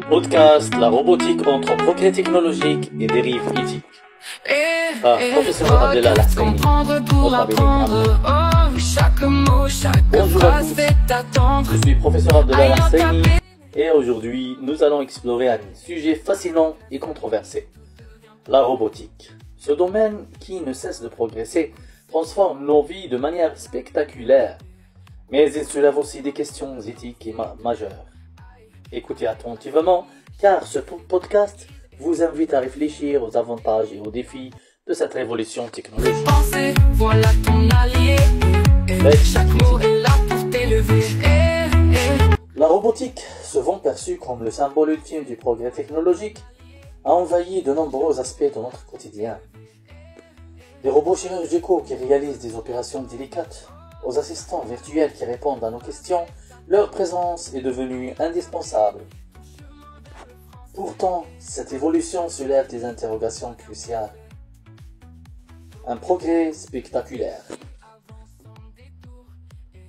Podcast La robotique entre progrès technologique et dérives éthiques. Professeur Abdellah Al-Hassani, Bonjour à tous, je suis professeur Abdellah Al-Hassani et aujourd'hui nous allons explorer un sujet fascinant et controversé, la robotique. Ce domaine qui ne cesse de progresser transforme nos vies de manière spectaculaire, mais il soulève aussi des questions éthiques et majeures. Écoutez attentivement, car ce podcast vous invite à réfléchir aux avantages et aux défis de cette révolution technologique. Voilà ton allié, chaque mot est là pour t'élever. La robotique, souvent perçue comme le symbole ultime du progrès technologique, a envahi de nombreux aspects de notre quotidien. Des robots chirurgicaux qui réalisent des opérations délicates, aux assistants virtuels qui répondent à nos questions, leur présence est devenue indispensable. Pourtant, cette évolution soulève des interrogations cruciales. Un progrès spectaculaire.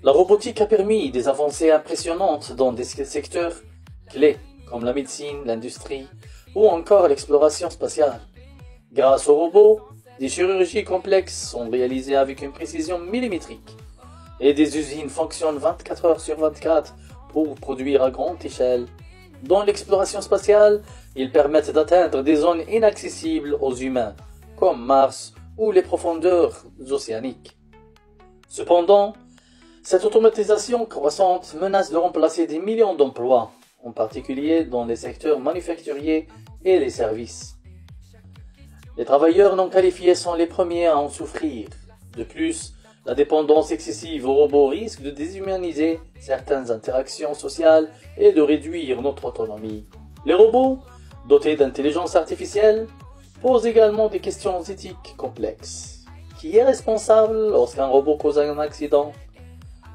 La robotique a permis des avancées impressionnantes dans des secteurs clés, comme la médecine, l'industrie ou encore l'exploration spatiale. Grâce aux robots, des chirurgies complexes sont réalisées avec une précision millimétrique et des usines fonctionnent 24 heures sur 24 pour produire à grande échelle. Dans l'exploration spatiale, ils permettent d'atteindre des zones inaccessibles aux humains, comme Mars ou les profondeurs océaniques. Cependant, cette automatisation croissante menace de remplacer des millions d'emplois, en particulier dans les secteurs manufacturiers et les services. Les travailleurs non qualifiés sont les premiers à en souffrir. De plus, la dépendance excessive aux robots risque de déshumaniser certaines interactions sociales et de réduire notre autonomie. Les robots, dotés d'intelligence artificielle, posent également des questions éthiques complexes. Qui est responsable lorsqu'un robot cause un accident?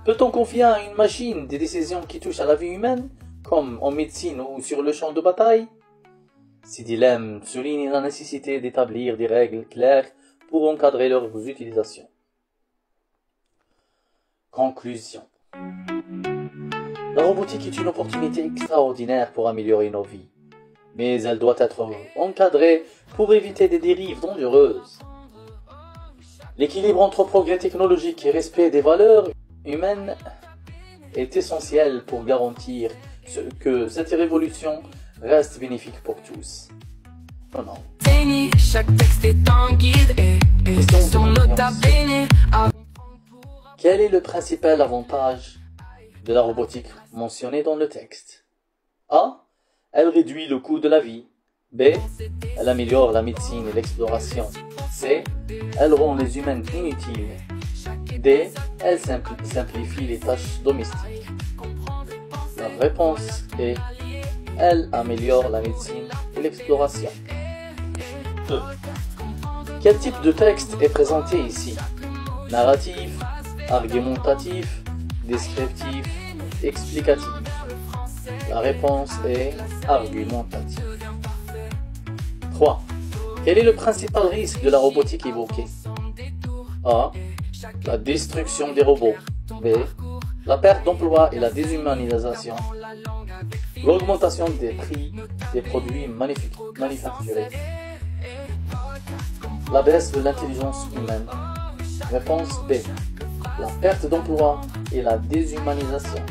Peut-on confier à une machine des décisions qui touchent à la vie humaine, comme en médecine ou sur le champ de bataille? Ces dilemmes soulignent la nécessité d'établir des règles claires pour encadrer leur utilisation. Conclusion. La robotique est une opportunité extraordinaire pour améliorer nos vies, mais elle doit être encadrée pour éviter des dérives dangereuses. L'équilibre entre progrès technologique et respect des valeurs humaines est essentiel pour garantir que cette révolution reste bénéfique pour tous. Chaque texte est un guide et sur nota bene. Quel est le principal avantage de la robotique mentionné dans le texte? A. Elle réduit le coût de la vie. B. Elle améliore la médecine et l'exploration. C. Elle rend les humains inutiles. D. Elle simplifie les tâches domestiques. La réponse est elle améliore la médecine et l'exploration. 2. Quel type de texte est présenté ici? Narratif, argumentatif, descriptif, explicatif. La réponse est argumentatif. 3. Quel est le principal risque de la robotique évoquée? A. La destruction des robots. B. La perte d'emploi et la déshumanisation. L'augmentation des prix des produits manufacturés. La baisse de l'intelligence humaine. Réponse B. La perte d'emploi et la déshumanisation.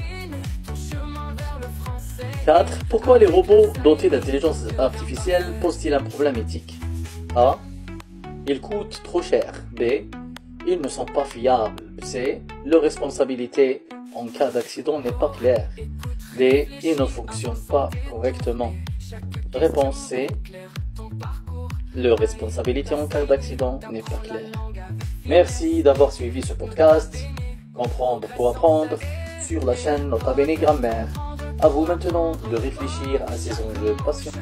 4. Pourquoi les robots dotés d'intelligence artificielle posent-ils un problème éthique? A. Ils coûtent trop cher. B. Ils ne sont pas fiables. C. Leur responsabilité en cas d'accident n'est pas claire. D. Ils ne fonctionnent pas correctement. Réponse C. Leur responsabilité en cas d'accident n'est pas claire. Merci d'avoir suivi ce podcast. Comprendre pour apprendre sur la chaîne Nota Bene Grammaire. À vous maintenant de réfléchir à ces enjeux passionnants.